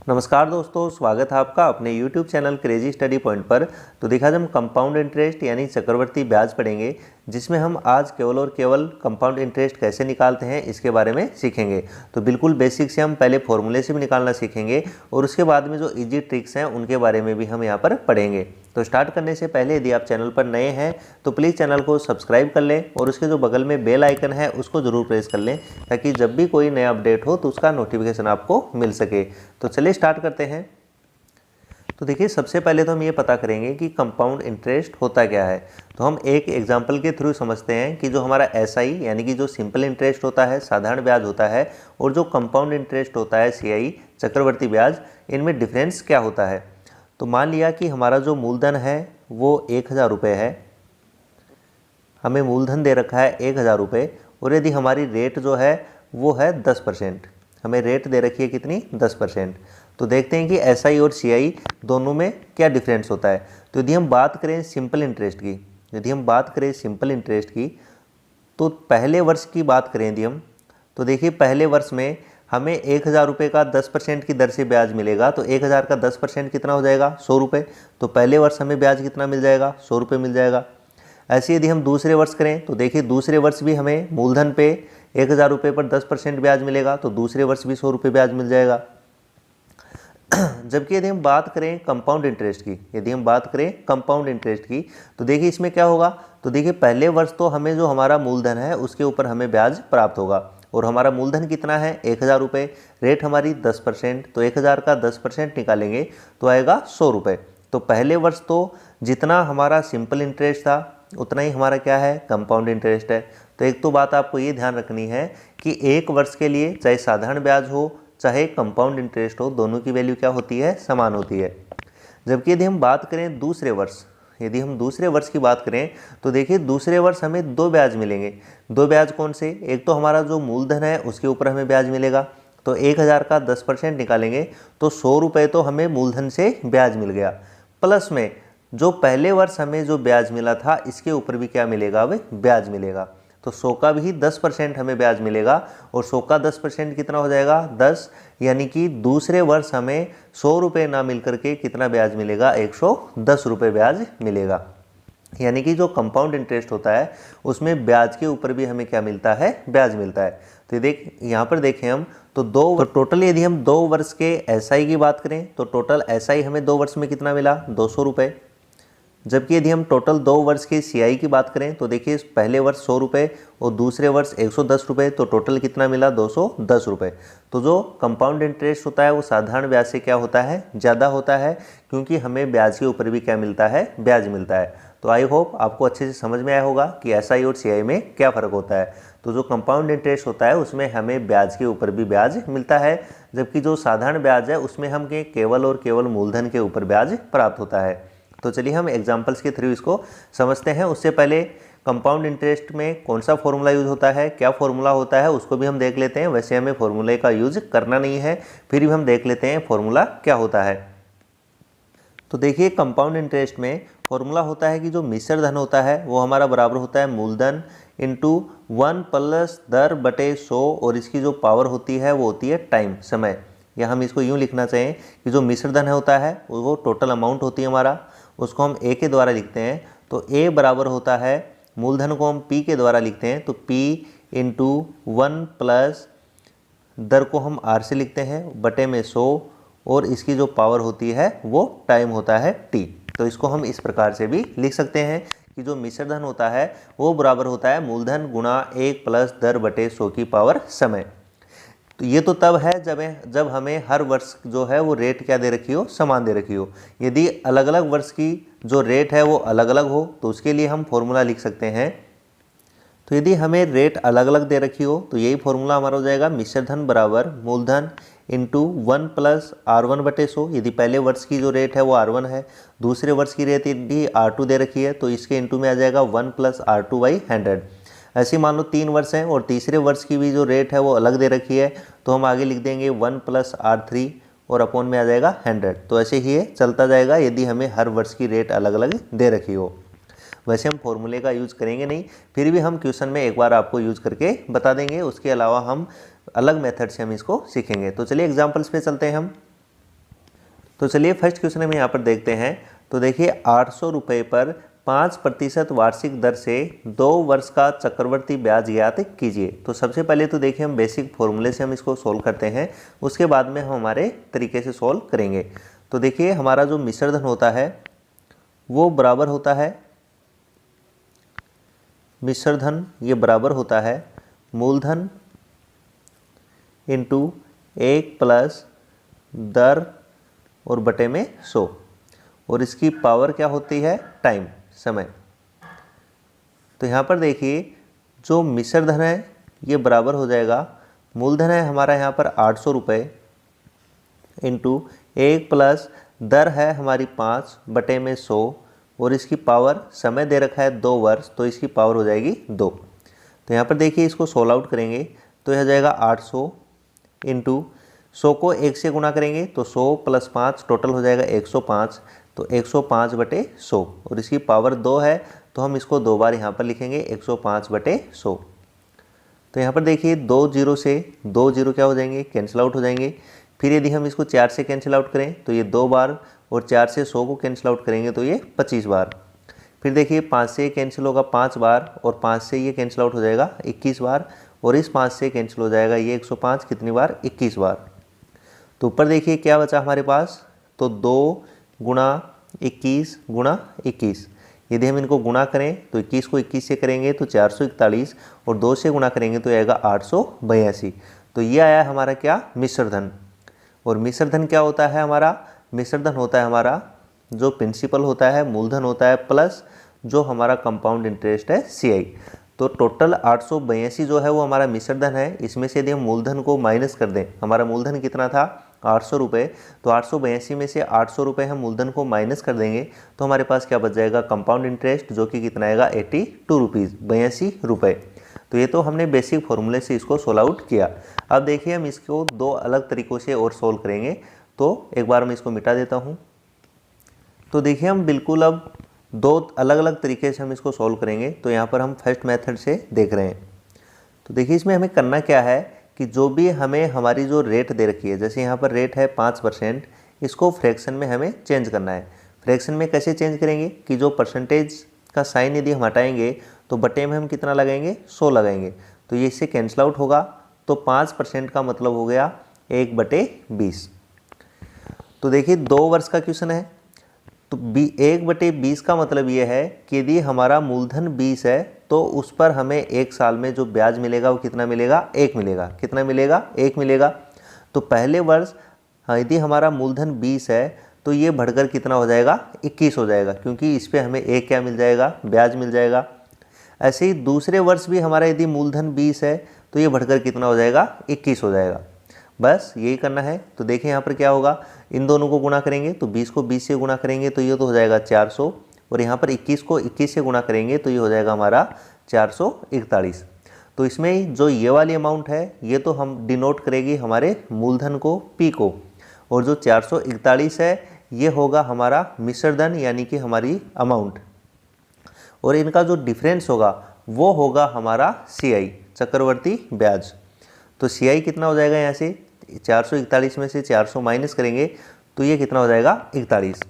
नमस्कार दोस्तों, स्वागत है आपका अपने YouTube channel crazy study point पर। तो देखा हम कंपाउंड इंटरेस्ट यानी चक्रवर्ती ब्याज पढ़ेंगे, जिसमें हम आज केवल और केवल कंपाउंड इंटरेस्ट कैसे निकालते हैं इसके बारे में सीखेंगे। तो बिल्कुल बेसिक से हम पहले फॉर्मूले से भी निकालना सीखेंगे और उसके बाद में जो इजी ट्रिक्स हैं उनके बारे में भी हम यहाँ पर पढ़ेंगे। तो स्टार्ट करने से पहले यदि आप चैनल पर नए हैं तो प्लीज़ चैनल को सब्सक्राइब कर लें और उसके जो बगल में बेल आइकन है उसको ज़रूर प्रेस कर लें, ताकि जब भी कोई नया अपडेट हो तो उसका नोटिफिकेशन आपको मिल सके। तो चलिए स्टार्ट करते हैं। तो देखिए, सबसे पहले तो हम ये पता करेंगे कि कंपाउंड इंटरेस्ट होता क्या है। तो हम एक एग्जांपल के थ्रू समझते हैं कि जो हमारा एसआई यानी कि जो सिंपल इंटरेस्ट होता है, साधारण ब्याज होता है, और जो कंपाउंड इंटरेस्ट होता है सीआई चक्रवर्ती ब्याज, इनमें डिफरेंस क्या होता है। तो मान लिया कि हमारा जो मूलधन है वो 1000 रुपये है, हमें मूलधन दे रखा है 1000 रुपये, और यदि हमारी रेट जो है वो है 10%, हमें रेट दे रखी है कितनी, 10%। तो देखते हैं कि एसआई और सीआई दोनों में क्या डिफरेंस होता है। तो यदि हम बात करें सिंपल इंटरेस्ट की, तो पहले वर्ष की बात करें यदि हम, तो देखिए पहले वर्ष में हमें 1000 रुपये का 10% की दर से ब्याज मिलेगा। तो 1000 का 10% कितना हो जाएगा, 100 रुपये। तो पहले वर्ष हमें ब्याज कितना मिल जाएगा, 100 रुपये मिल जाएगा। ऐसे यदि हम दूसरे वर्ष करें तो देखिए दूसरे वर्ष भी हमें मूलधन पे 1000 रुपये पर 10% ब्याज मिलेगा, तो दूसरे वर्ष भी 100 रुपये ब्याज मिल जाएगा। जबकि यदि हम बात करें कंपाउंड इंटरेस्ट की, तो देखिए इसमें क्या होगा। तो देखिए पहले वर्ष तो हमें जो हमारा मूलधन है उसके ऊपर हमें ब्याज प्राप्त होगा, और हमारा मूलधन कितना है, 1000 रुपये, रेट हमारी 10%, तो 1000 का 10% निकालेंगे तो आएगा 100 रुपये। तो पहले वर्ष तो जितना हमारा सिंपल इंटरेस्ट था उतना ही हमारा क्या है, कंपाउंड इंटरेस्ट है। तो एक तो बात आपको ये ध्यान रखनी है कि एक वर्ष के लिए चाहे साधारण ब्याज हो चाहे कंपाउंड इंटरेस्ट हो, दोनों की वैल्यू क्या होती है, समान होती है। जबकि यदि हम बात करें दूसरे वर्ष की बात करें, तो देखिए दूसरे वर्ष हमें 2 ब्याज मिलेंगे। 2 ब्याज कौन से, एक तो हमारा जो मूलधन है उसके ऊपर हमें ब्याज मिलेगा, तो 1000 का 10% निकालेंगे तो 100 रुपये तो हमें मूलधन से ब्याज मिल गया। प्लस में जो पहले वर्ष हमें जो ब्याज मिला था इसके ऊपर भी क्या मिलेगा, अब ब्याज मिलेगा। तो 100 का भी 10% हमें ब्याज मिलेगा, और 100 का 10% कितना हो जाएगा, 10, यानी कि दूसरे वर्ष हमें 100 रुपये ना मिल करके कितना ब्याज मिलेगा, 110 रुपये ब्याज मिलेगा। यानी कि जो कंपाउंड इंटरेस्ट होता है उसमें ब्याज के ऊपर भी हमें क्या मिलता है, ब्याज मिलता है। तो यहाँ पर देखें हम तो टोटल यदि हम 2 वर्ष के एसआई की बात करें तो टोटल एसआई हमें 2 वर्ष में कितना मिला, 200 रुपये। जबकि यदि हम टोटल 2 वर्ष के सीआई की बात करें तो देखिए पहले वर्ष 100 रुपये और दूसरे वर्ष 110 रुपये, तो टोटल कितना मिला, 210 रुपये। तो जो कंपाउंड इंटरेस्ट होता है वो साधारण ब्याज से क्या होता है, ज़्यादा होता है, क्योंकि हमें ब्याज के ऊपर भी क्या मिलता है, ब्याज मिलता है। तो आई होप आपको अच्छे से समझ में आया होगा कि एसआई और सीआई में क्या फ़र्क होता है। तो जो कंपाउंड इंटरेस्ट होता है उसमें हमें ब्याज के ऊपर भी ब्याज मिलता है, जबकि जो साधारण ब्याज है उसमें हम केवल और केवल मूलधन के ऊपर ब्याज प्राप्त होता है। तो चलिए हम एग्जाम्पल्स के थ्रू इसको समझते हैं। उससे पहले कंपाउंड इंटरेस्ट में कौन सा फॉर्मूला यूज होता है, क्या फॉर्मूला होता है, उसको भी हम देख लेते हैं। वैसे हमें फॉर्मूले का यूज करना नहीं है, फिर भी हम देख लेते हैं फॉर्मूला क्या होता है। तो देखिए कंपाउंड इंटरेस्ट में फॉर्मूला होता है कि जो मिश्र धन होता है वो हमारा बराबर होता है मूलधन इंटू 1 प्लस दर बटे 100, और इसकी जो पावर होती है वो होती है टाइम, समय। या हम इसको यूँ लिखना चाहें कि जो मिश्र धन होता है वो टोटल अमाउंट होती है हमारा, उसको हम ए के द्वारा लिखते हैं। तो ए बराबर होता है, मूलधन को हम पी के द्वारा लिखते हैं, तो पी इंटू 1 प्लस दर को हम आर से लिखते हैं बटे में 100, और इसकी जो पावर होती है वो टाइम होता है टी। तो इसको हम इस प्रकार से भी लिख सकते हैं कि जो मिश्र धन होता है वो बराबर होता है मूलधन गुणा 1 प्लस दर बटे 100 की पावर समय। तो ये तो तब है जब हमें हर वर्ष जो है वो रेट क्या दे रखी हो, समान दे रखी हो। यदि अलग अलग वर्ष की जो रेट है वो अलग अलग हो तो उसके लिए हम फॉर्मूला लिख सकते हैं। तो यदि हमें रेट अलग अलग दे रखी हो तो यही फॉर्मूला हमारा हो जाएगा, मिश्र धन बराबर मूलधन इंटू 1 प्लस R1 बटे 100। यदि पहले वर्ष की जो रेट है वो R1 है, दूसरे वर्ष की रेट यदि R2 दे रखी है तो इसके इंटू में आ जाएगा 1 प्लस R2 बाई 100। ऐसे मान लो 3 वर्ष हैं और तीसरे वर्ष की भी जो रेट है वो अलग दे रखी है, तो हम आगे लिख देंगे 1 प्लस R3 और अपॉन में आ जाएगा 100। तो ऐसे ही ये चलता जाएगा यदि हमें हर वर्ष की रेट अलग अलग दे रखी हो। वैसे हम फॉर्मूले का यूज़ करेंगे नहीं, फिर भी हम क्वेश्चन में एक बार आपको यूज़ करके बता देंगे। उसके अलावा हम अलग मेथड से हम इसको सीखेंगे। तो चलिए एग्जाम्पल्स पे चलते हैं हम। तो चलिए फर्स्ट क्वेश्चन हम यहाँ पर देखते हैं। तो देखिए 800 रुपये पर 5% वार्षिक दर से 2 वर्ष का चक्रवर्ती ब्याज ज्ञात कीजिए। तो सबसे पहले तो देखिए हम बेसिक फॉर्मूले से हम इसको सोल्व करते हैं, उसके बाद में हम हमारे तरीके से सोल्व करेंगे। तो देखिए हमारा जो मिश्र धन होता है वो बराबर होता है, मिश्र धन ये बराबर होता है मूलधन इंटू 1 प्लस दर और बटे में 100, और इसकी पावर क्या होती है, टाइम, समय। तो यहाँ पर देखिए जो मिश्र धन है ये बराबर हो जाएगा, मूलधन है हमारा यहाँ पर 800 रुपये इंटू 1 प्लस दर है हमारी 5 बटे में 100, और इसकी पावर समय दे रखा है 2 वर्ष, तो इसकी पावर हो जाएगी 2। तो यहाँ पर देखिए इसको सोल्व आउट करेंगे तो यह जाएगा 800 इंटू 100 को 1 से गुणा करेंगे तो 100 प्लस 5 टोटल हो जाएगा 105, तो 105 बटे 100, और इसकी पावर 2 है तो हम इसको 2 बार यहाँ पर लिखेंगे 105 बटे 100। तो यहाँ पर देखिए 2 जीरो से 2 जीरो क्या हो जाएंगे, कैंसिल आउट हो जाएंगे। फिर यदि हम इसको 4 से कैंसिल आउट करें तो ये 2 बार, और 4 से 100 को कैंसिल आउट करेंगे तो ये 25 बार। फिर देखिए 5 से कैंसिल होगा 5 बार, और 5 से ये कैंसिल आउट हो जाएगा 21 बार, और इस 5 से कैंसिल हो जाएगा ये 105 कितनी बार, 21 बार। तो ऊपर देखिए क्या बचा हमारे पास, तो 2 गुणा 21 गुणा 21, यदि हम इनको गुणा करें तो 21 को 21 से करेंगे तो 441, और 2 से गुणा करेंगे तो आएगा 882। तो ये आया हमारा क्या, मिश्र धन। और मिश्र धन क्या होता है हमारा, मिश्र धन होता है हमारा जो प्रिंसिपल होता है, मूलधन होता है, प्लस जो हमारा कंपाउंड इंटरेस्ट है CI। तो टोटल 882 जो है वो हमारा मिश्र धन है। इसमें से यदि हम मूलधन को माइनस कर दें, हमारा मूलधन कितना था 800 रुपये, तो 882 में से 800 रुपये हम मूलधन को माइनस कर देंगे तो हमारे पास क्या बच जाएगा, कंपाउंड इंटरेस्ट, जो कि कितना आएगा 82 रुपीज़, 82 रुपये। तो ये तो हमने बेसिक फॉर्मूले से इसको सोल्व आउट किया। अब देखिए हम इसको 2 अलग तरीक़ों से और सोल्व करेंगे। तो एक बार मैं इसको मिटा देता हूँ। तो देखिए हम बिल्कुल अब 2 अलग अलग तरीके से हम इसको सोल्व करेंगे। तो यहाँ पर हम फर्स्ट मेथड से देख रहे हैं। तो देखिए इसमें हमें करना क्या है कि जो भी हमें हमारी जो रेट दे रखी है, जैसे यहाँ पर रेट है 5%, इसको फ्रैक्शन में हमें चेंज करना है। फ्रैक्शन में कैसे चेंज करेंगे कि जो परसेंटेज का साइन यदि हम हटाएंगे तो बटे में हम कितना लगाएंगे, 100 लगाएंगे, तो ये इससे कैंसिल आउट होगा। तो 5% का मतलब हो गया 1/20। तो देखिए 2 वर्ष का क्वेश्चन है, तो 1/20 का मतलब ये है कि यदि हमारा मूलधन 20 है तो उस पर हमें 1 साल में जो ब्याज मिलेगा वो कितना मिलेगा, 1 मिलेगा। कितना मिलेगा, 1 मिलेगा। तो पहले वर्ष यदि हमारा मूलधन 20 है तो ये बढ़कर कितना हो जाएगा, 21 हो जाएगा, क्योंकि इस पर हमें 1 क्या मिल जाएगा, ब्याज मिल जाएगा। ऐसे ही दूसरे वर्ष भी हमारा यदि मूलधन 20 है तो ये बढ़कर कितना हो जाएगा, 21 हो जाएगा। बस यही करना है। तो देखिए यहाँ पर क्या होगा, इन दोनों को गुणा करेंगे तो 20 को 20 से गुणा करेंगे तो ये तो हो जाएगा 400, और यहाँ पर 21 को 21 से गुणा करेंगे तो ये हो जाएगा हमारा 441। तो इसमें जो ये वाली अमाउंट है ये तो हम डिनोट करेगी हमारे मूलधन को, P को, और जो 441 है ये होगा हमारा मिश्र धन यानी कि हमारी अमाउंट, और इनका जो डिफरेंस होगा वो होगा हमारा CI, चक्रवर्ती ब्याज। तो CI कितना हो जाएगा, यहाँ से 441 में से 400 माइनस करेंगे तो ये कितना हो जाएगा, 41।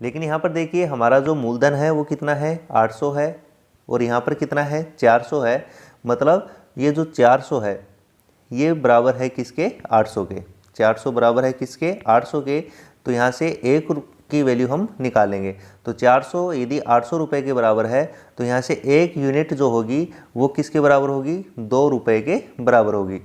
लेकिन यहाँ पर देखिए हमारा जो मूलधन है वो कितना है, 800 है, और यहाँ पर कितना है, 400 है। मतलब ये जो 400 है ये बराबर है किसके, 800 के। 400 बराबर है किसके, 800 के। तो यहाँ से 1 की वैल्यू हम निकालेंगे। तो 400 यदि 800 रुपये के बराबर है तो यहाँ से 1 यूनिट जो होगी वो किसके बराबर होगी, 2 रुपये के बराबर होगी।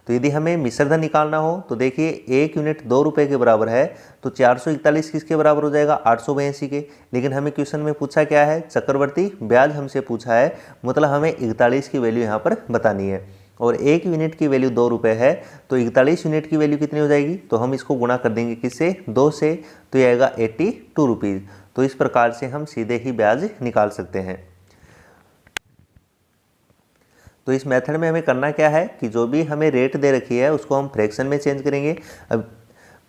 तो यदि हमें मिश्र धन निकालना हो तो देखिए 1 यूनिट 2 रुपये के बराबर है, तो 441 किसके बराबर हो जाएगा, 882 के। लेकिन हमें क्वेश्चन में पूछा क्या है, चक्रवर्ती ब्याज हमसे पूछा है, मतलब हमें 41 की वैल्यू यहाँ पर बतानी है, और 1 यूनिट की वैल्यू 2 रुपये है, तो 41 यूनिट की वैल्यू कितनी हो जाएगी, तो हम इसको गुणा कर देंगे किससे, 2 से, तो ये आएगा 82 रुपीज़। तो इस प्रकार से हम सीधे ही ब्याज निकाल सकते हैं। तो इस मेथड में हमें करना क्या है कि जो भी हमें रेट दे रखी है उसको हम फ्रैक्शन में चेंज करेंगे। अब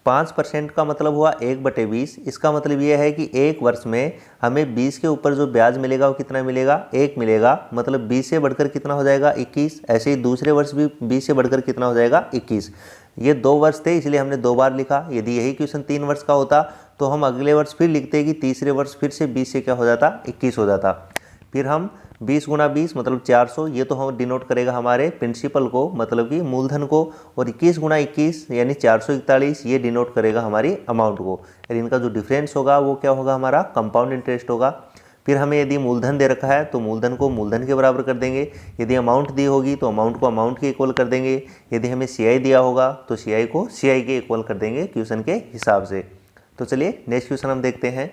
5% का मतलब हुआ 1/20। इसका मतलब ये है कि 1 वर्ष में हमें 20 के ऊपर जो ब्याज मिलेगा वो कितना मिलेगा, 1 मिलेगा। मतलब 20 से बढ़कर कितना हो जाएगा, 21। ऐसे ही दूसरे वर्ष भी 20 से बढ़कर कितना हो जाएगा, 21। ये 2 वर्ष थे इसलिए हमने 2 बार लिखा। यदि यही क्वेश्चन 3 वर्ष का होता तो हम अगले वर्ष फिर लिखते कि तीसरे वर्ष फिर से 20 से क्या हो जाता, 21 हो जाता। फिर हम 20 गुना 20 मतलब 400, ये तो हम डिनोट करेगा हमारे प्रिंसिपल को मतलब कि मूलधन को, और 21 गुना 21 यानी 441 ये डिनोट करेगा हमारी अमाउंट को। और इनका जो डिफरेंस होगा वो क्या होगा, हमारा कंपाउंड इंटरेस्ट होगा। फिर हमें यदि मूलधन दे रखा है तो मूलधन को मूलधन के बराबर कर देंगे, यदि अमाउंट दी होगी तो अमाउंट को अमाउंट के इक्वल कर देंगे, यदि हमें सीआई दिया होगा तो सीआई को सीआई के इक्वल कर देंगे क्वेश्चन के हिसाब से। तो चलिए नेक्स्ट क्वेश्चन हम देखते हैं।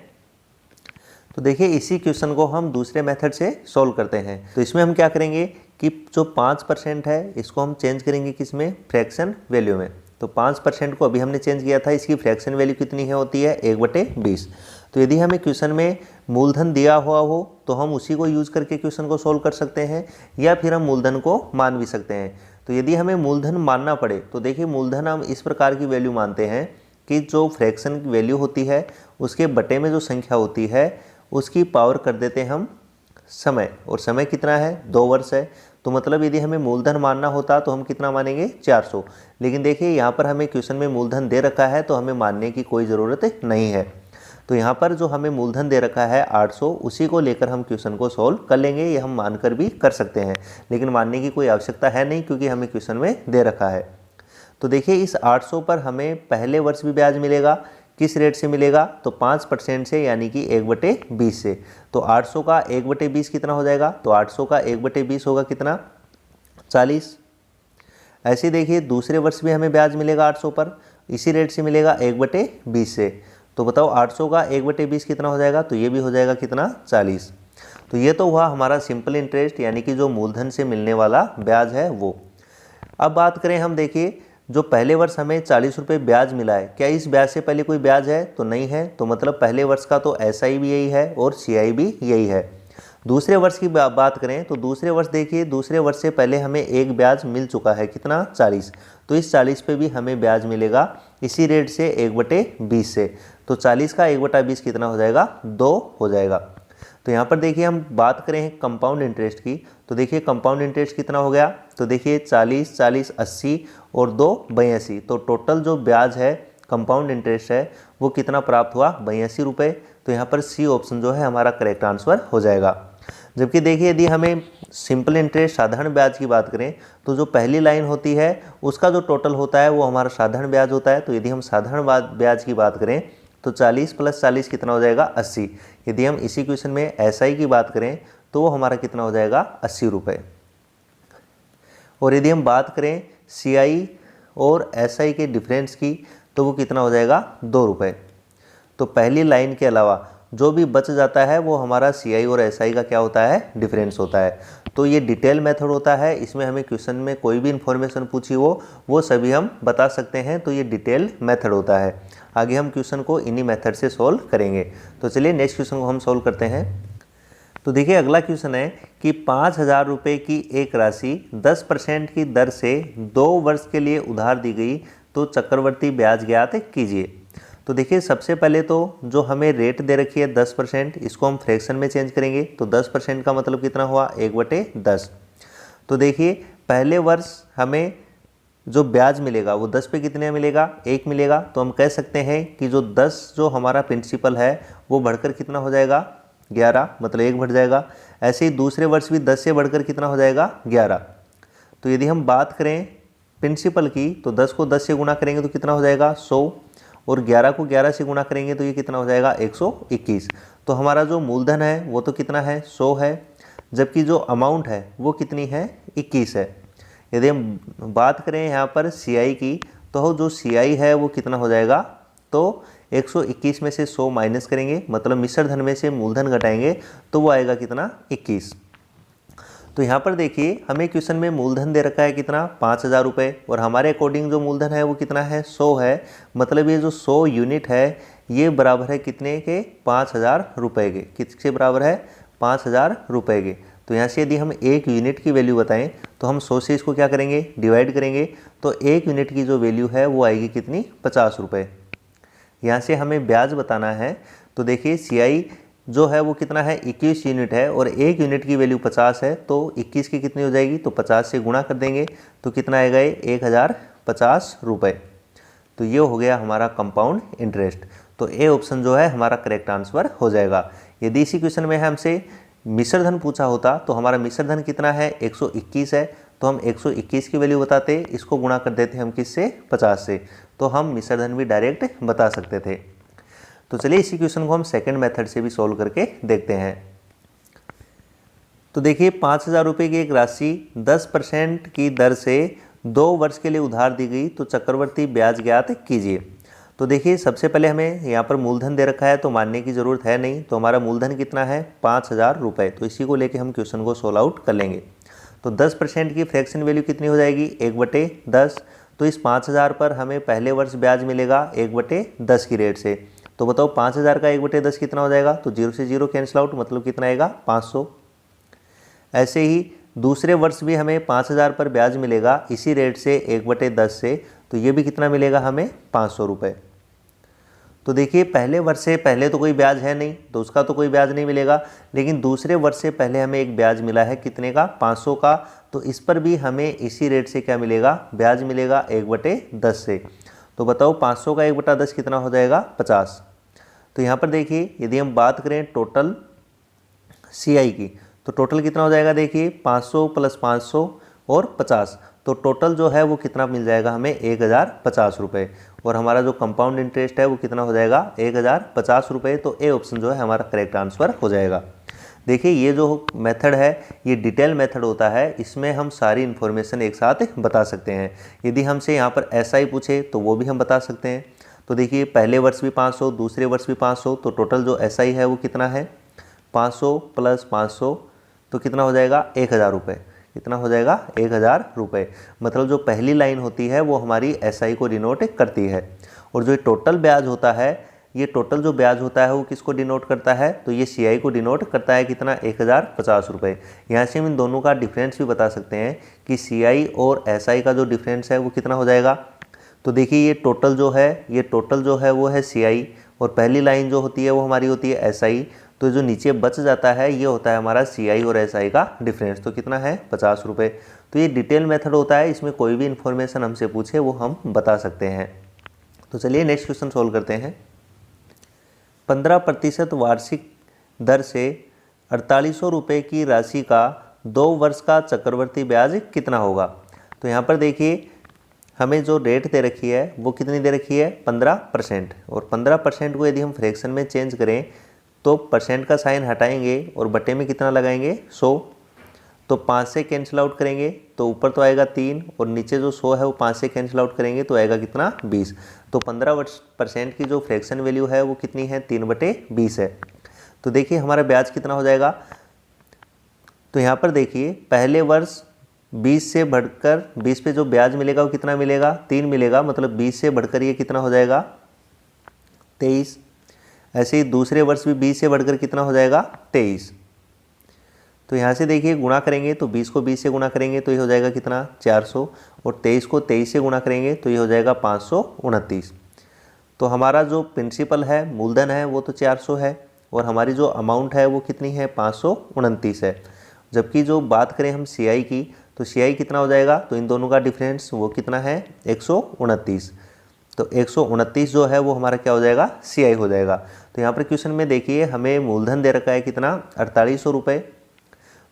तो देखिए इसी क्वेश्चन को हम दूसरे मेथड से सॉल्व करते हैं। तो इसमें हम क्या करेंगे कि जो 5% है इसको हम चेंज करेंगे किसमें, फ्रैक्शन वैल्यू में। तो 5% को अभी हमने चेंज किया था, इसकी फ्रैक्शन वैल्यू कितनी है होती है 1/20। तो यदि हमें क्वेश्चन में मूलधन दिया हुआ हो तो हम उसी को यूज़ करके क्वेश्चन को सोल्व कर सकते हैं, या फिर हम मूलधन को मान भी सकते हैं। तो यदि हमें मूलधन मानना पड़े तो देखिए मूलधन हम इस प्रकार की वैल्यू मानते हैं कि जो फ्रैक्शन की वैल्यू होती है उसके बटे में जो संख्या होती है उसकी पावर कर देते हैं हम समय, और समय कितना है 2 वर्ष है। तो मतलब यदि हमें मूलधन मानना होता तो हम कितना मानेंगे 400, लेकिन देखिए यहाँ पर हमें क्वेश्चन में मूलधन दे रखा है तो हमें मानने की कोई ज़रूरत नहीं है। तो यहाँ पर जो हमें मूलधन दे रखा है 800, उसी को लेकर हम क्वेश्चन को सॉल्व कर लेंगे। ये हम मानकर भी कर सकते हैं, लेकिन मानने की कोई आवश्यकता है नहीं क्योंकि हमें क्वेश्चन में दे रखा है। तो देखिए इस 800 पर हमें पहले वर्ष भी ब्याज मिलेगा। किस रेट से मिलेगा, तो 5% से, यानी कि 1/20 से। तो 800 का 1/20 कितना हो जाएगा, तो 800 का 1/20 होगा कितना, 40। ऐसे देखिए दूसरे वर्ष भी हमें ब्याज मिलेगा 800 पर, इसी रेट से मिलेगा 1/20 से। तो बताओ 800 का 1/20 कितना हो जाएगा, तो ये भी हो जाएगा कितना, 40। तो ये तो हुआ हमारा सिंपल इंटरेस्ट, यानी कि जो मूलधन से मिलने वाला ब्याज है वो। अब बात करें हम, देखिए जो पहले वर्ष हमें 40 रुपये ब्याज मिला है, क्या इस ब्याज से पहले कोई ब्याज है, तो नहीं है। तो मतलब पहले वर्ष का तो एसआई भी यही है और सीआई भी यही है। दूसरे वर्ष की बात करें तो दूसरे वर्ष देखिए, दूसरे वर्ष से पहले हमें एक ब्याज मिल चुका है कितना, 40। तो इस 40 पे भी हमें ब्याज मिलेगा इसी रेट से 1/20 से। तो 40 का 1/20 कितना हो जाएगा, 2 हो जाएगा। तो यहाँ पर देखिए हम बात करें कंपाउंड इंटरेस्ट की, तो देखिए कंपाउंड इंटरेस्ट कितना हो गया, तो देखिए 40, 40, 80 और 2 82। तो टोटल जो ब्याज है कंपाउंड इंटरेस्ट है वो कितना प्राप्त हुआ, 82 रुपये। तो यहाँ पर सी ऑप्शन जो है हमारा करेक्ट आंसर हो जाएगा। जबकि देखिए यदि हमें सिंपल इंटरेस्ट साधारण ब्याज की बात करें तो जो पहली लाइन होती है उसका जो टोटल होता है वो हमारा साधारण ब्याज होता है। तो यदि हम साधारण ब्याज की बात करें तो 40 + 40 कितना हो जाएगा, 80। यदि हम इसी क्वेश्चन में एसआई की बात करें तो वो हमारा कितना हो जाएगा, 80 रुपये। और यदि हम बात करें सीआई और एसआई के डिफरेंस की तो वो कितना हो जाएगा, 2 रुपये। तो पहली लाइन के अलावा जो भी बच जाता है वो हमारा सीआई और एसआई का क्या होता है, डिफरेंस होता है। तो ये डिटेल मेथड होता है, इसमें हमें क्वेश्चन में कोई भी इन्फॉर्मेशन पूछी हो वो सभी हम बता सकते हैं। तो ये डिटेल मेथड होता है। आगे हम क्वेश्चन को इन्हीं मेथड से सॉल्व करेंगे। तो चलिए नेक्स्ट क्वेश्चन को हम सॉल्व करते हैं। तो देखिए अगला क्वेश्चन है कि 5000 रुपये की एक राशि 10% की दर से 2 वर्ष के लिए उधार दी गई, तो चक्रवर्ती ब्याज ज्ञात कीजिए। तो देखिए सबसे पहले तो जो हमें रेट दे रखी है 10%, इसको हम फ्रैक्शन में चेंज करेंगे। तो 10% का मतलब कितना हुआ, 1/10। तो देखिए पहले वर्ष हमें जो ब्याज मिलेगा वो 10 पे कितने मिलेगा, 1 मिलेगा। तो हम कह सकते हैं कि जो 10 जो हमारा प्रिंसिपल है वो बढ़कर कितना हो जाएगा, 11, मतलब 1 बढ़ जाएगा। ऐसे ही दूसरे वर्ष भी 10 से बढ़कर कितना हो जाएगा, 11। तो यदि हम बात करें प्रिंसिपल की तो 10 को 10 से गुणा करेंगे तो कितना हो जाएगा, 100, और 11 को 11 से गुणा करेंगे तो ये कितना हो जाएगा, 121। तो हमारा जो मूलधन है वो तो कितना है, 100 है, जबकि जो अमाउंट है वो कितनी है, 21 है। यदि हम बात करें यहाँ पर सीआई की तो जो सीआई है वो कितना हो जाएगा, तो 121 में से 100 माइनस करेंगे, मतलब मिश्र धन में से मूलधन घटाएंगे तो वो आएगा कितना, 21। तो यहाँ पर देखिए हमें क्वेश्चन में मूलधन दे रखा है कितना, 5000 रुपये, और हमारे अकॉर्डिंग जो मूलधन है वो कितना है, 100 है। मतलब ये जो 100 यूनिट है ये बराबर है कितने के, 5000 रुपये के। किसके बराबर है, 5000 रुपये के। तो यहाँ से यदि हम 1 यूनिट की वैल्यू बताएं तो हम 100 से इसको क्या करेंगे, डिवाइड करेंगे। तो 1 यूनिट की जो वैल्यू है वो आएगी कितनी, 50 रुपये। यहाँ से हमें ब्याज बताना है। तो देखिए सीआई जो है वो कितना है, 21 यूनिट है, और 1 यूनिट की वैल्यू 50 है। तो 21 की कितनी हो जाएगी, तो 50 से गुणा कर देंगे तो कितना आएगा, ये 50 रुपये। तो ये हो गया हमारा कंपाउंड इंटरेस्ट। तो ए ऑप्शन जो है हमारा करेक्ट आंसर हो जाएगा। यदि इसी क्वेश्चन में हमसे मिश्र धन पूछा होता तो हमारा मिश्र धन कितना है, 121 है, तो हम 121 की वैल्यू बताते, इसको गुणा कर देते हम किससे, 50 से, तो हम मिश्र धन भी डायरेक्ट बता सकते थे। तो चलिए इसी क्वेश्चन को हम सेकंड मेथड से भी सोल्व करके देखते हैं। तो देखिए 5000 रुपये की एक राशि 10% की दर से 2 वर्ष के लिए उधार दी गई, तो चक्रवर्ती ब्याज ज्ञात कीजिए। तो देखिए सबसे पहले हमें यहाँ पर मूलधन दे रखा है तो मानने की ज़रूरत है नहीं, तो हमारा मूलधन कितना है, 5000 रुपये। तो इसी को लेके हम क्वेश्चन को सोल्व आउट कर लेंगे। तो 10% की फ्रैक्शन वैल्यू कितनी हो जाएगी, 1/10। तो इस 5000 पर हमें पहले वर्ष ब्याज मिलेगा 1/10 की रेट से। तो बताओ 5000 का 1/10 कितना हो जाएगा, तो 0 से 0 कैंसिल आउट, मतलब कितना आएगा, 500। ऐसे ही दूसरे वर्ष भी हमें 5000 पर ब्याज मिलेगा इसी रेट से 1/10 से, तो ये भी कितना मिलेगा हमें, 500 रुपये। तो देखिए पहले वर्ष से पहले तो कोई ब्याज है नहीं, तो उसका तो कोई ब्याज नहीं मिलेगा, लेकिन दूसरे वर्ष से पहले हमें एक ब्याज मिला है कितने का, 500 का, तो इस पर भी हमें इसी रेट से क्या मिलेगा, ब्याज मिलेगा 1/10 से। तो बताओ 500 का 1/10 कितना हो जाएगा, 50। तो यहाँ पर देखिए यदि हम बात करें टोटल CI की, तो टोटल कितना हो जाएगा, देखिए 500 + 500 और 50, तो टोटल जो है वो कितना मिल जाएगा हमें, 1050 रुपये। और हमारा जो कंपाउंड इंटरेस्ट है वो कितना हो जाएगा, 1050 रुपये। तो ए ऑप्शन जो है हमारा करेक्ट आंसर हो जाएगा। देखिए ये जो मेथड है ये डिटेल मेथड होता है, इसमें हम सारी इन्फॉर्मेशन एक साथ बता सकते हैं। यदि हमसे यहाँ पर SI पूछे तो वो भी हम बता सकते हैं। तो देखिए पहले वर्ष भी 500, दूसरे वर्ष भी 500, तो टोटल जो SI है वो कितना है, 500 + 500, तो कितना हो जाएगा, 1000 रुपये। कितना हो जाएगा, 1000 रुपये। मतलब जो पहली लाइन होती है वो हमारी SI को डिनोट करती है, और जो टोटल ब्याज होता है, ये टोटल जो ब्याज होता है वो किसको डिनोट करता है, तो ये CI को डिनोट करता है कितना, 1050 रुपये। यहाँ से हम इन दोनों का डिफरेंस भी बता सकते हैं कि CI और SI का जो डिफरेंस है वो कितना हो जाएगा। तो देखिए ये टोटल जो है वो है CI, और पहली लाइन जो होती है वो हमारी होती है SI, तो जो नीचे बच जाता है ये होता है हमारा CI और SI का डिफरेंस, तो कितना है, 50 रुपये। तो ये डिटेल मेथड होता है, इसमें कोई भी इन्फॉर्मेशन हमसे पूछे वो हम बता सकते हैं। तो चलिए नेक्स्ट क्वेश्चन सोल्व करते हैं। 15% वार्षिक दर से 4800 रुपये की राशि का 2 वर्ष का चक्रवर्ती ब्याज कितना होगा। तो यहाँ पर देखिए हमें जो रेट दे रखी है वो कितनी दे रखी है, 15%, और 15% को यदि हम फ्रैक्शन में चेंज करें तो परसेंट का साइन हटाएंगे और बटे में कितना लगाएंगे, 100। तो 5 से कैंसिल आउट करेंगे तो ऊपर तो आएगा 3, और नीचे जो 100 है वो 5 से कैंसिल आउट करेंगे तो आएगा कितना, 20। तो 15% की जो फ्रैक्शन वैल्यू है वो कितनी है, 3/20 है। तो देखिए हमारा ब्याज कितना हो जाएगा। तो यहाँ पर देखिए पहले वर्ष 20 से बढ़कर 20 पे जो ब्याज मिलेगा वो कितना मिलेगा, 3 मिलेगा, मतलब 20 से बढ़कर ये कितना हो जाएगा, 23। ऐसे ही दूसरे वर्ष भी 20 से बढ़कर कितना हो जाएगा, 23। तो यहाँ से देखिए गुणा करेंगे तो 20 को 20 से गुणा करेंगे तो ये हो जाएगा कितना, 400, और 23 को 23 से गुणा करेंगे तो ये हो जाएगा 529। तो हमारा जो प्रिंसिपल है, मूलधन है, वो तो 400 है, और हमारी जो अमाउंट है वो कितनी है, 529 है। जबकि जो बात करें हम CI की, तो CI कितना हो जाएगा, तो इन दोनों का डिफरेंस वो कितना है, 129। तो 129 जो है वो हमारा क्या हो जाएगा, CI हो जाएगा। तो यहाँ पर क्वेश्चन में देखिए हमें मूलधन दे रखा है कितना, 4800 रुपये।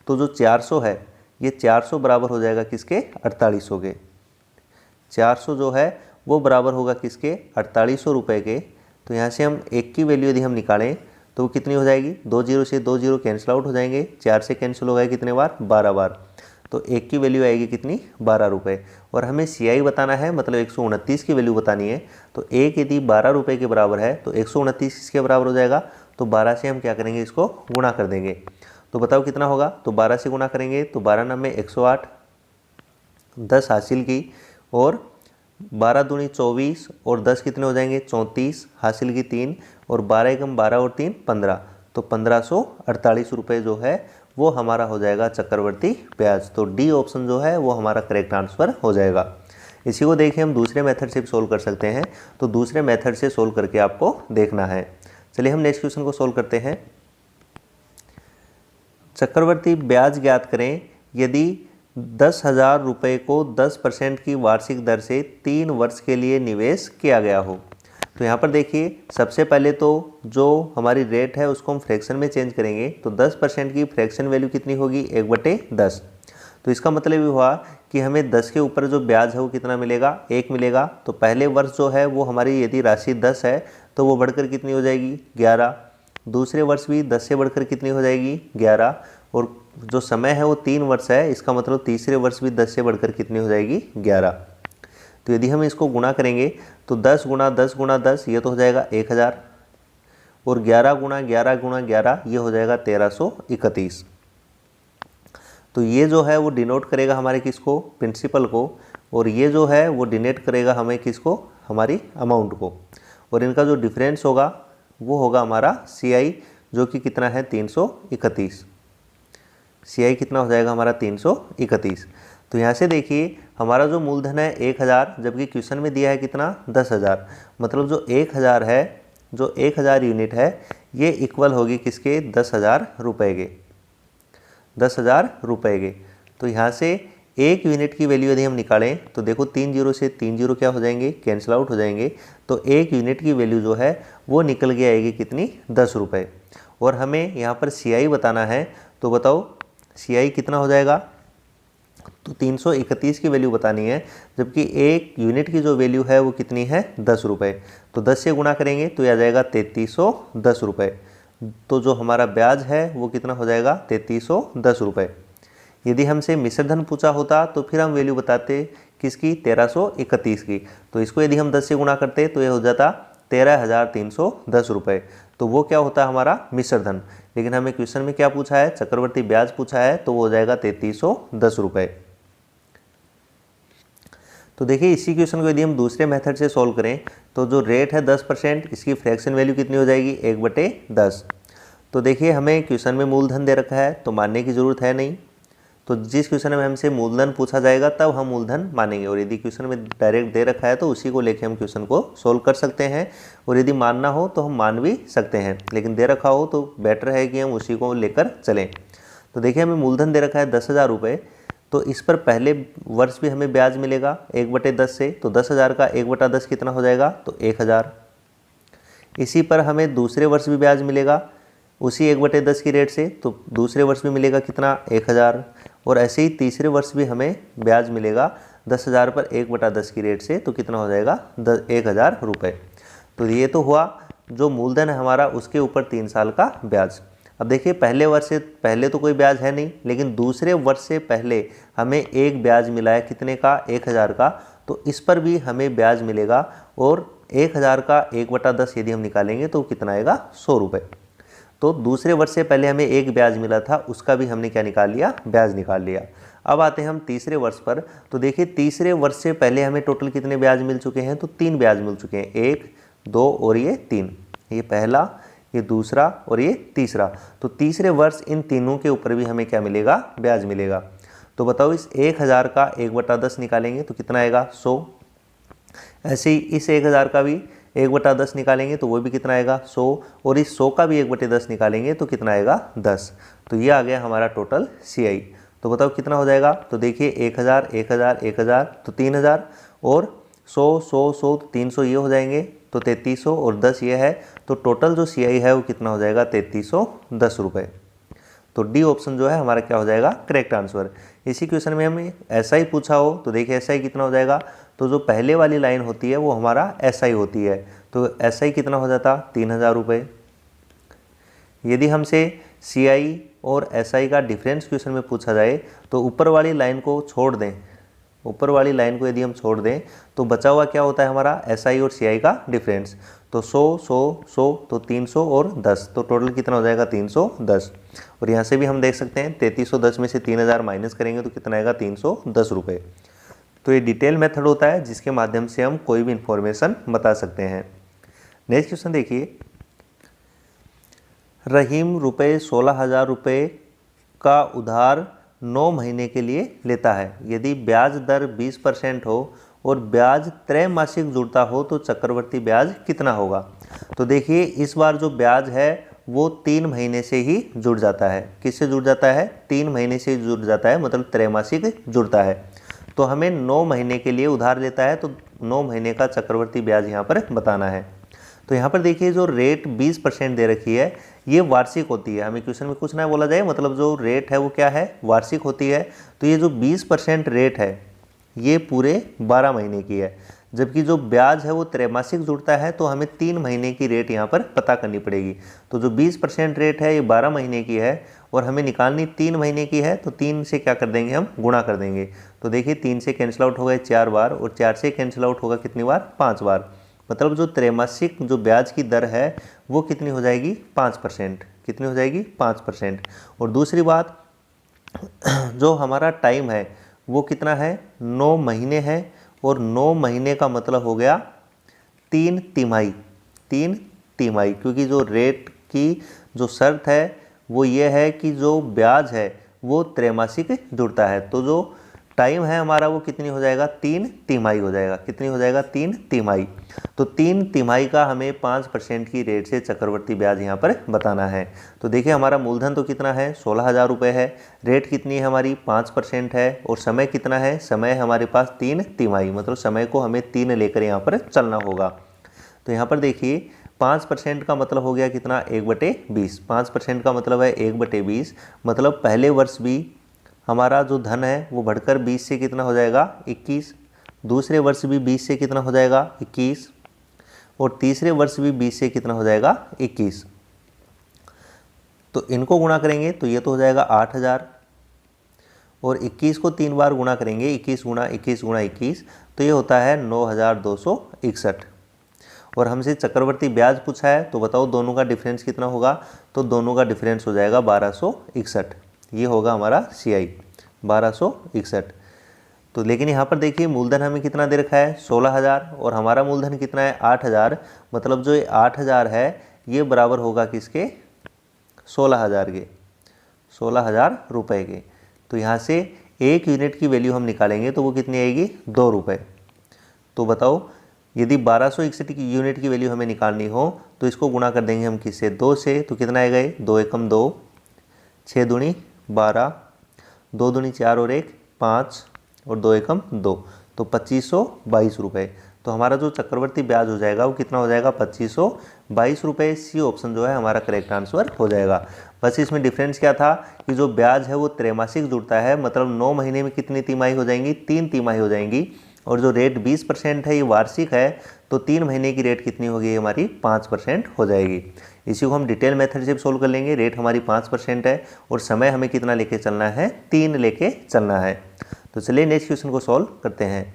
तो जो 400 है ये 400 बराबर हो जाएगा किसके, 4800 के। 400 जो है वो बराबर होगा किसके, 4800 रुपये के। तो यहाँ से हम 1 की वैल्यू यदि हम निकालें तो वो कितनी हो जाएगी, 2 0 से 2 0 कैंसिल आउट हो जाएंगे, 4 से कैंसिल हो गए कितने बार, 12 बार। तो 1 की वैल्यू आएगी कितनी, 12 रुपये। और हमें CI बताना है, मतलब 129 की वैल्यू बतानी है। तो 1 यदि 12 रुपये के बराबर है तो 129 किसके बराबर हो जाएगा, तो 12 से हम क्या करेंगे, इसको गुणा कर देंगे। तो बताओ कितना होगा, तो 12 से गुणा करेंगे तो 12 9 में 108, 10 हासिल की, और 12 दूनी 24, और 10 कितने हो जाएंगे, 34, हासिल की 3, और 12 एकम 12 और 3 15। तो 1548 रुपये जो है वो हमारा हो जाएगा चक्रवर्ती ब्याज। तो डी ऑप्शन जो है वो हमारा करेक्ट आंसर हो जाएगा। इसी को देखिए हम दूसरे मेथड से भी सोल्व कर सकते हैं। तो दूसरे मेथड से सोल्व करके आपको देखना है। चलिए हम नेक्स्ट क्वेश्चन को सोल्व करते हैं। चक्रवर्ती ब्याज ज्ञात करें यदि 10,000 रुपये को 10% की वार्षिक दर से 3 वर्ष के लिए निवेश किया गया हो। तो यहाँ पर देखिए सबसे पहले तो जो हमारी रेट है उसको हम फ्रैक्शन में चेंज करेंगे, तो 10% की फ्रैक्शन वैल्यू कितनी होगी, 1/10। तो इसका मतलब ये हुआ कि हमें 10 के ऊपर जो ब्याज है वो कितना मिलेगा, 1 मिलेगा। तो पहले वर्ष जो है वो हमारी यदि राशि 10 है तो वो बढ़कर कितनी हो जाएगी, 11। दूसरे वर्ष भी 10 से बढ़कर कितनी हो जाएगी, 11। और जो समय है वो 3 वर्ष है, इसका मतलब तीसरे वर्ष भी 10 से बढ़कर कितनी हो जाएगी, 11। तो यदि हम इसको गुणा करेंगे तो 10 गुणा 10 गुणा 10 ये तो हो जाएगा 1000, और 11 गुणा 11 गुणा 11 ये हो जाएगा 1331। तो ये जो है वो डिनोट करेगा हमारे किसको, प्रिंसिपल को, और ये जो है वो डिनोट करेगा हमें किसको, हमारी अमाउंट को। और इनका जो डिफरेंस होगा वो होगा हमारा CI, जो कि कितना है 331। CI कितना हो जाएगा हमारा 331। तो यहाँ से देखिए हमारा जो मूलधन है 1000, जबकि क्वेश्चन में दिया है कितना, 10,000। मतलब जो 1000 है, जो 1000 यूनिट है, ये इक्वल होगी किसके, 10,000 रुपये के, 10,000 रुपये के। तो यहाँ से एक यूनिट की वैल्यू यदि हम निकालें तो देखो 3 जीरो से 3 जीरो क्या हो जाएंगे, कैंसिल आउट हो जाएंगे। तो एक यूनिट की वैल्यू जो है वो निकल के आएगी कितनी, 10 रुपये। और हमें यहाँ पर CI बताना है, तो बताओ CI कितना हो जाएगा, तो 331 की वैल्यू बतानी है, जबकि एक यूनिट की जो वैल्यू है वो कितनी है, 10 रुपये। तो 10 से गुणा करेंगे तो यह आ जाएगा 3310 रुपये। तो जो हमारा ब्याज है वो कितना हो जाएगा, 3310 रुपये। यदि हमसे मिश्र धन पूछा होता तो फिर हम वैल्यू बताते किसकी, 1331 की। तो इसको यदि हम 10 से गुणा करते तो ये हो जाता 13,310 रुपये। तो वो क्या होता है हमारा मिश्र धन। लेकिन हमें क्वेश्चन में क्या पूछा है, चक्रवर्ती ब्याज पूछा है, तो वो हो जाएगा 3310 रुपये। तो देखिए इसी क्वेश्चन को यदि हम दूसरे मेथड से सॉल्व करें तो जो रेट है 10%, इसकी फ्रैक्शन वैल्यू कितनी हो जाएगी, 1/10। तो देखिए हमें क्वेश्चन में मूलधन दे रखा है तो मानने की ज़रूरत है नहीं। तो जिस क्वेश्चन में हमसे मूलधन पूछा जाएगा तब हम मूलधन मानेंगे, और यदि क्वेश्चन में डायरेक्ट दे रखा है तो उसी को लेके हम क्वेश्चन को सोल्व कर सकते हैं। और यदि मानना हो तो हम मान भी सकते हैं, लेकिन दे रखा हो तो बेटर है कि हम उसी को लेकर चलें। तो देखिए हमें मूलधन दे रखा है 10,000 रुपये, तो इस पर पहले वर्ष भी हमें ब्याज मिलेगा 1/10 से। तो 10,000 का 1/10 कितना हो जाएगा, तो 1000। इसी पर हमें दूसरे वर्ष भी ब्याज मिलेगा उसी 1/10 की रेट से, तो दूसरे वर्ष भी मिलेगा कितना, 1000। और ऐसे ही तीसरे वर्ष भी हमें ब्याज मिलेगा 10,000 पर 1/10 की रेट से, तो कितना हो जाएगा, 1000 रुपये। तो ये तो हुआ जो मूलधन है हमारा उसके ऊपर 3 साल का ब्याज। अब देखिए पहले वर्ष से पहले तो कोई ब्याज है नहीं, लेकिन दूसरे वर्ष से पहले हमें एक ब्याज मिला है कितने का, 1000 का। तो इस पर भी हमें ब्याज मिलेगा, और 1000 का 1/10 यदि हम निकालेंगे तो कितना आएगा, 100 रुपये। तो दूसरे वर्ष से पहले हमें एक ब्याज मिला था, उसका भी हमने क्या निकाल लिया, ब्याज निकाल लिया। अब आते हैं हम तीसरे वर्ष पर। तो देखिए तीसरे वर्ष से पहले हमें टोटल कितने ब्याज मिल चुके हैं, तो 3 ब्याज मिल चुके हैं, 1, 2 और ये 3। ये पहला, ये दूसरा और ये तीसरा। तो तीसरे वर्ष इन तीनों के ऊपर भी हमें क्या मिलेगा, ब्याज मिलेगा। तो बताओ इस 1000 का 1/10 निकालेंगे तो कितना आएगा, 100। ऐसे ही इस 1000 का भी 1/10 निकालेंगे तो वो भी कितना आएगा, 100। और इस 100 का भी 1/10 निकालेंगे तो कितना आएगा, 10। तो ये आ गया हमारा टोटल CI। तो बताओ कितना हो जाएगा, तो देखिए 1000 1000 1000 तो 3000, और 100 100 100 तो 300 ये हो जाएंगे, तो 3300 और 10 ये है। तो टोटल जो CI है वो कितना हो जाएगा, 3310 रुपये। तो डी ऑप्शन जो है हमारा क्या हो जाएगा, करेक्ट आंसर। इसी क्वेश्चन में हमें SI पूछा हो तो देखिए SI कितना हो जाएगा, तो जो पहले वाली लाइन होती है वो हमारा SI होती है। तो SI कितना हो जाता, 3000 रुपये। यदि हमसे CI और SI का डिफरेंस क्वेश्चन में पूछा जाए तो ऊपर वाली लाइन को छोड़ दें, ऊपर वाली लाइन को यदि हम छोड़ दें तो बचा हुआ क्या होता है हमारा, SI और CI का डिफरेंस। तो 100 100 100 तो 300 और 10, तो टोटल कितना हो जाएगा, 310। और यहाँ से भी हम देख सकते हैं 3310 में से 3000 माइनस करेंगे तो कितना आएगा, 310 रुपये। तो ये डिटेल मेथड होता है जिसके माध्यम से हम कोई भी इंफॉर्मेशन बता सकते हैं। नेक्स्ट क्वेश्चन देखिए, रहीम रुपये 16,000 रुपये का उधार 9 महीने के लिए लेता है। यदि ब्याज दर 20% हो और ब्याज त्रैमासिक जुड़ता हो तो चक्रवर्ती ब्याज कितना होगा। तो देखिए इस बार जो ब्याज है वो 3 महीने से ही जुड़ जाता है। किससे जुड़ जाता है? 3 महीने से जुड़ जाता है, मतलब त्रैमासिक जुड़ता है। तो हमें 9 महीने के लिए उधार लेता है, तो 9 महीने का चक्रवर्ती ब्याज यहाँ पर बताना है। तो यहाँ पर देखिए जो रेट 20% दे रखी है ये वार्षिक होती है। हमें क्वेश्चन में कुछ ना बोला जाए, मतलब जो रेट है वो क्या है? वार्षिक होती है। तो ये जो 20% रेट है ये पूरे 12 महीने की है, जबकि जो ब्याज है वो त्रैमासिक जुड़ता है, तो हमें 3 महीने की रेट यहाँ पर पता करनी पड़ेगी। तो जो 20% रेट है ये 12 महीने की है और हमें निकालनी 3 महीने की है, तो 3 से क्या कर देंगे? हम गुणा कर देंगे। तो देखिए 3 से कैंसिल आउट हो गए 4 बार, और 4 से कैंसिल आउट होगा कितनी बार? 5 बार। मतलब जो त्रैमासिक जो ब्याज की दर है वो कितनी हो जाएगी? 5%। कितनी हो जाएगी? 5%। और दूसरी बात, जो हमारा टाइम है वो कितना है? 9 महीने है, और 9 महीने का मतलब हो गया 3 तिमाही। 3 तिमाही, क्योंकि जो रेट की जो शर्त है वो ये है कि जो ब्याज है वो त्रैमासिक जुड़ता है। तो जो टाइम है हमारा वो कितनी हो जाएगा? 3 तिमाही हो जाएगा। कितनी हो जाएगा? 3 तिमाही। तो 3 तिमाही का हमें 5% की रेट से चक्रवर्ती ब्याज यहाँ पर बताना है। तो देखिए हमारा मूलधन तो कितना है? 16,000 रुपये है। रेट कितनी है हमारी? 5% है। और समय कितना है? समय हमारे पास 3 तिमाही, मतलब समय को हमें 3 लेकर यहाँ पर चलना होगा। तो यहाँ पर देखिए 5% का मतलब हो गया कितना? 1/20। 5% का मतलब है 1/20, मतलब पहले वर्ष भी हमारा जो धन है वो बढ़कर 20 से कितना हो जाएगा? 21। दूसरे वर्ष भी 20 से कितना हो जाएगा? 21। और तीसरे वर्ष भी 20 से कितना हो जाएगा? 21। तो इनको गुणा करेंगे तो ये तो हो जाएगा 8,000, और 21 को 3 बार गुणा करेंगे, 21 गुणा 21 गुणा 21, तो ये होता है 9,261। और हमसे चक्रवर्ती ब्याज पूछा है, तो बताओ दोनों का डिफरेंस कितना होगा? तो दोनों का डिफरेंस हो जाएगा 1261। ये होगा हमारा CI 1261। तो लेकिन यहाँ पर देखिए मूलधन हमें कितना दे रखा है? 16,000, और हमारा मूलधन कितना है? 8,000। मतलब जो ये 8,000 है ये बराबर होगा किसके? 16,000 के, 16,000 रुपये के। तो यहाँ से 1 यूनिट की वैल्यू हम निकालेंगे तो वो कितनी आएगी? 2 रुपये। तो बताओ यदि 1261 की यूनिट की वैल्यू हमें निकालनी हो तो इसको गुणा कर देंगे हम किससे? 2 से। तो कितना आएगा? 2 एकम 2, 6 दूनी 12, 2 दूनी 4 और 1 5, और 2 एकम 2, तो 2522 रुपये। तो हमारा जो चक्रवर्ती ब्याज हो जाएगा वो कितना हो जाएगा? 2522 रुपये। सी ऑप्शन जो है हमारा करेक्ट आंसर हो जाएगा। बस इसमें डिफरेंस क्या था कि जो ब्याज है वो त्रैमासिक जुड़ता है, मतलब 9 महीने में कितनी तिमाही हो जाएंगी? 3 तिमाही हो जाएंगी। और जो रेट 20% है ये वार्षिक है, तो 3 महीने की रेट कितनी होगी? हमारी 5% हो जाएगी। इसी को हम डिटेल मेथड से सोल्व कर लेंगे। रेट हमारी 5% है और समय हमें कितना लेके चलना है? 3 लेके चलना है। तो चलिए नेक्स्ट क्वेश्चन को सॉल्व करते हैं।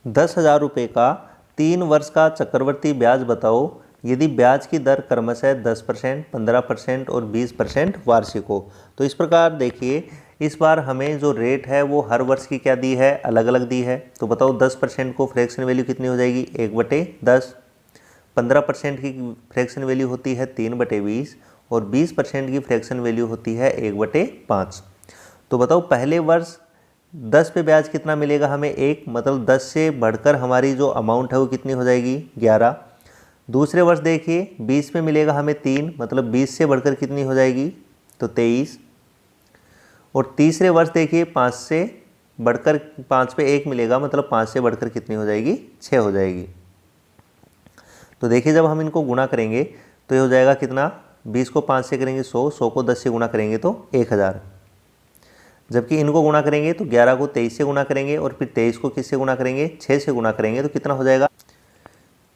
10,000 रुपये का 3 वर्ष का चक्रवर्ती ब्याज बताओ यदि ब्याज की दर क्रमशः 10%, 15% और 20% वार्षिक हो। तो इस प्रकार देखिए इस बार हमें जो रेट है वो हर वर्ष की क्या दी है? अलग अलग दी है। तो बताओ 10% को फ्रैक्शन वैल्यू कितनी हो जाएगी? 1/10। 15% की फ्रैक्शन वैल्यू होती है 3/20, और 20% की फ्रैक्शन वैल्यू होती है 1/5। तो बताओ पहले वर्ष 10 पे ब्याज कितना मिलेगा हमें? 1, मतलब 10 से बढ़कर हमारी जो अमाउंट है वो कितनी हो जाएगी? 11। दूसरे वर्ष देखिए 20 पे मिलेगा हमें 3, मतलब 20 से बढ़कर कितनी हो जाएगी? तो 23। और तीसरे वर्ष देखिए 5 से बढ़कर 5 पे 1 मिलेगा, मतलब 5 से बढ़कर कितनी हो जाएगी? 6 हो जाएगी। तो देखिए जब हम इनको गुणा करेंगे तो ये हो जाएगा कितना? 20 को 5 से करेंगे 100, 100 को 10 से गुणा करेंगे तो 1000। जबकि इनको गुणा करेंगे तो 11 को 23 से गुणा करेंगे, और फिर 23 को किससे गुणा करेंगे? 6 से गुणा करेंगे, तो कितना हो जाएगा?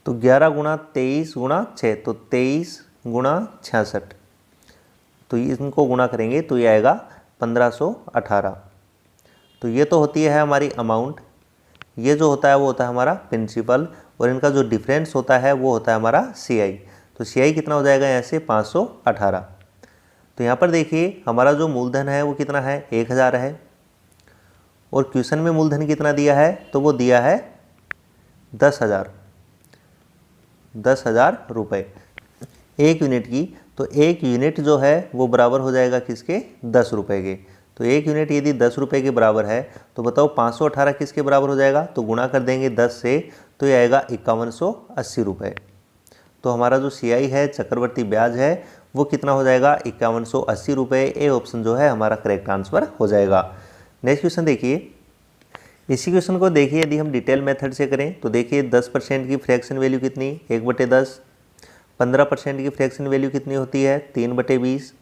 तो 11 गुणा 23 गुणा 6, तो 23 गुणा 66। तो इनको गुणा करेंगे तो ये आएगा 1518। तो ये तो होती है हमारी अमाउंट, ये जो होता है वो होता है हमारा प्रिंसिपल, और इनका जो डिफरेंस होता है वो होता है हमारा CI। तो CI कितना हो जाएगा यहाँ से? 518। तो यहाँ पर देखिए हमारा जो मूलधन है वो कितना है? 1000 है, और क्वेश्चन में मूलधन कितना दिया है? तो वो दिया है 10,000, 10,000 रुपये 1 यूनिट की। तो 1 यूनिट जो है वो बराबर हो जाएगा किसके? 10 रुपये के। तो 1 यूनिट यदि 10 रुपये के बराबर है तो बताओ 518 किसके बराबर हो जाएगा? तो गुणा कर देंगे 10 से, तो ये आएगा 5180 रुपये। तो हमारा जो CI है, चक्रवर्ती ब्याज है, वो कितना हो जाएगा 5180 रुपये। ए ऑप्शन जो है हमारा करेक्ट आंसर हो जाएगा। नेक्स्ट क्वेश्चन देखिए, इसी क्वेश्चन को देखिए यदि हम डिटेल मेथड से करें तो देखिए 10% की फ्रैक्शन वैल्यू कितनी 1/10, 15% की फ्रैक्शन वैल्यू कितनी होती है 3/20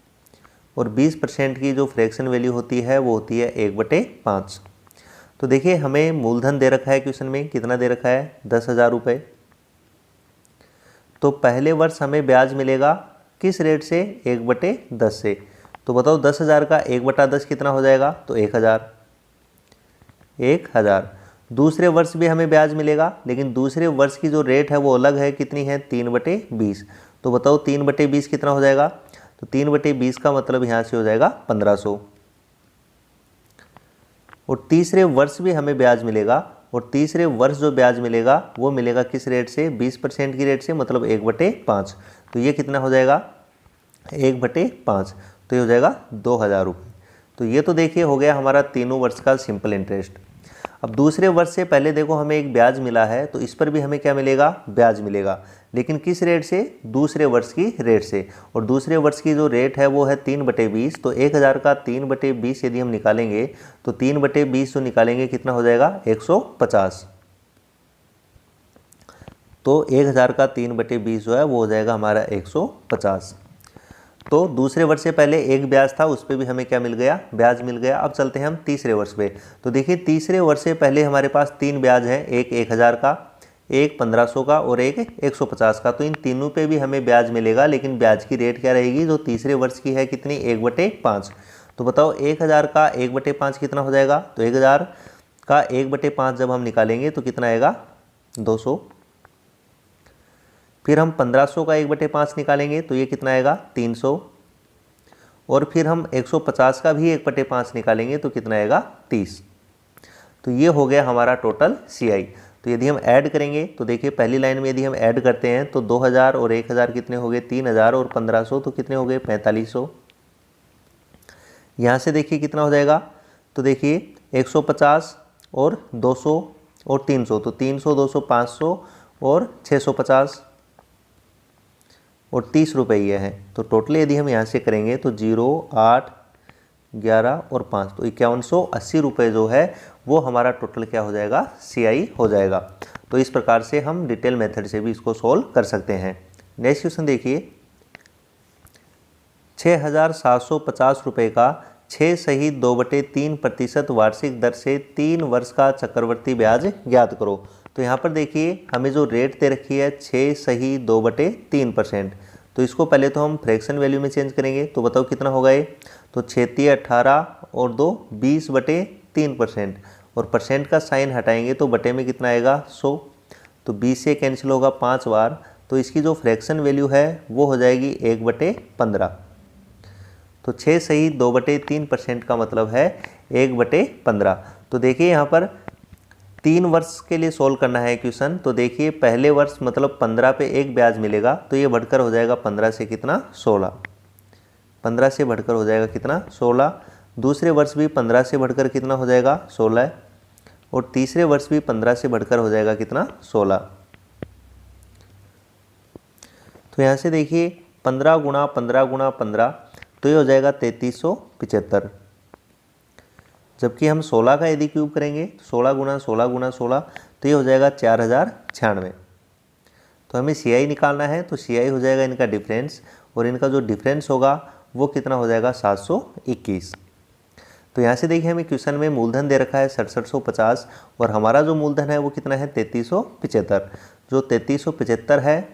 और 20% की जो फ्रैक्शन वैल्यू होती है वो होती है 1/5। तो देखिए हमें मूलधन दे रखा है क्वेश्चन में, कितना दे रखा है 10,000 रुपये। तो पहले वर्ष हमें ब्याज मिलेगा किस रेट से 1/10 से। तो बताओ 10,000 का 1/10 कितना हो जाएगा, तो 1,000। दूसरे वर्ष भी हमें ब्याज मिलेगा, लेकिन दूसरे वर्ष की जो रेट है वो अलग है, कितनी है 3/20। तो बताओ 3/20 कितना हो जाएगा, तो 3/20 का मतलब यहाँ से हो जाएगा 1500। और तीसरे वर्ष भी हमें ब्याज मिलेगा, और तीसरे वर्ष जो ब्याज मिलेगा वो मिलेगा किस रेट से 20% की रेट से, मतलब 1/5। तो ये कितना हो जाएगा 1/5, तो ये हो जाएगा 2,000 रुपये। तो ये तो देखिए हो गया हमारा तीनों वर्ष का सिंपल इंटरेस्ट। अब दूसरे वर्ष से पहले देखो हमें एक ब्याज मिला है, तो इस पर भी हमें क्या मिलेगा, ब्याज मिलेगा, लेकिन किस रेट से, दूसरे वर्ष की रेट से। और दूसरे वर्ष की जो रेट है वो है 3/20। तो 1,000 का 3/20 यदि हम निकालेंगे तो 3/20 जो निकालेंगे कितना हो जाएगा 150। तो 1,000 का 3/20 जो है वो हो जाएगा हमारा 150। तो दूसरे वर्ष से पहले एक ब्याज था, उस पर भी हमें क्या मिल गया, ब्याज मिल गया। अब चलते हैं हम तीसरे वर्ष पे। तो देखिए तीसरे वर्ष से पहले हमारे पास 3 ब्याज हैं, एक 1,000 का, एक 1500 का और एक 150 का। तो इन तीनों पे भी हमें ब्याज मिलेगा, लेकिन ब्याज की रेट क्या रहेगी, जो तीसरे वर्ष की है कितनी 1/5। तो बताओ 1,000 का 1/5 कितना हो जाएगा, तो 1,000 का 1/5 जब हम निकालेंगे तो कितना आएगा 200। फिर हम 1500 का 1/5 निकालेंगे तो ये कितना आएगा 300। और फिर हम 150 का भी 1/5 निकालेंगे तो कितना आएगा 30। तो ये हो गया हमारा टोटल CI। तो यदि हम ऐड करेंगे तो देखिए पहली लाइन में यदि हम ऐड करते हैं तो 2,000 और 1,000 कितने हो गए 3,000 और 1,500 तो कितने हो गए 4,500। यहाँ से देखिए कितना हो जाएगा, तो देखिए 150 और 200 और 300, तो 300 200 500 और 650 और 30 रुपये ये है। तो टोटल यदि हम यहाँ से करेंगे तो 0 8 11 और 5, तो 5180 रुपये जो है वो हमारा टोटल क्या हो जाएगा CI हो जाएगा। तो इस प्रकार से हम डिटेल मेथड से भी इसको सोल्व कर सकते हैं। नेक्स्ट क्वेश्चन देखिए, 6,750 रुपये का 6 सही 2/3% वार्षिक दर से 3 वर्ष का चक्रवर्ती ब्याज ज्ञात करो। तो यहाँ पर देखिए हमें जो रेट दे रखी है 6 सही 2/3%। तो इसको पहले तो हम फ्रैक्शन वैल्यू में चेंज करेंगे, तो बताओ कितना होगा ये, तो 6 18 और 2 20/3%। और परसेंट का साइन हटाएंगे तो बटे में कितना आएगा 100। तो 20 से कैंसिल होगा 5 बार, तो इसकी जो फ्रैक्शन वैल्यू है वो हो जाएगी 1/15। तो 6 सही 2/3% का मतलब है 1/15। तो देखिए यहाँ पर 3 वर्ष के लिए सोल्व करना है क्वेश्चन। तो देखिए पहले वर्ष मतलब 15 पे एक ब्याज मिलेगा, तो ये बढ़कर हो जाएगा 15 से कितना 16, 15 से बढ़कर हो जाएगा कितना 16। दूसरे वर्ष भी 15 से बढ़कर कितना हो जाएगा 16 और तीसरे वर्ष भी 15 से बढ़कर हो जाएगा कितना 16। तो यहाँ से देखिए 15 गुणा 15 गुणा 15, तो ये हो जाएगा 3375। जबकि हम 16 का यदि क्यूब करेंगे 16 गुणा 16 गुणा 16, तो ये हो जाएगा 4096। तो हमें CI निकालना है, तो CI हो जाएगा इनका डिफरेंस, और इनका जो डिफरेंस होगा वो कितना हो जाएगा 721। तो यहाँ से देखिए हमें क्वेश्चन में मूलधन दे रखा है 6750 और हमारा जो मूलधन है वो कितना है 3375। जो 3375 है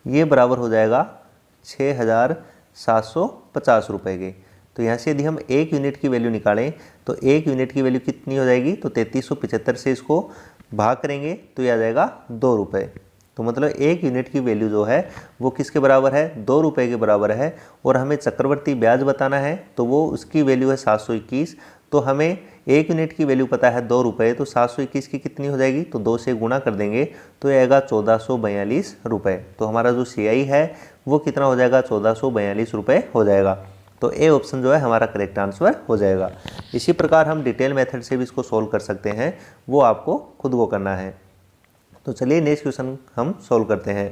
ये बराबर हो जाएगा 6,750 रुपये के। तो यहाँ से यदि हम 1 यूनिट की वैल्यू निकालें तो 1 यूनिट की वैल्यू कितनी हो जाएगी, तो 3375 से इसको भाग करेंगे तो ये आ जाएगा 2 रुपये। तो मतलब 1 यूनिट की वैल्यू जो है वो किसके बराबर है 2 रुपये के बराबर है। और हमें चक्रवर्ती ब्याज बताना है तो वो उसकी वैल्यू है 721। तो हमें 1 यूनिट की वैल्यू पता है 2 रुपये, तो 721 की कितनी हो जाएगी, तो 2 से गुणा कर देंगे तो ये आएगा 1442 रुपये। तो हमारा जो CI है वो कितना हो जाएगा 1442 रुपये हो जाएगा। तो ए ऑप्शन जो है हमारा करेक्ट आंसर हो जाएगा। इसी प्रकार हम डिटेल मेथड से भी इसको सोल्व कर सकते हैं, वो आपको खुद को करना है। तो चलिए नेक्स्ट क्वेश्चन हम सॉल्व करते हैं।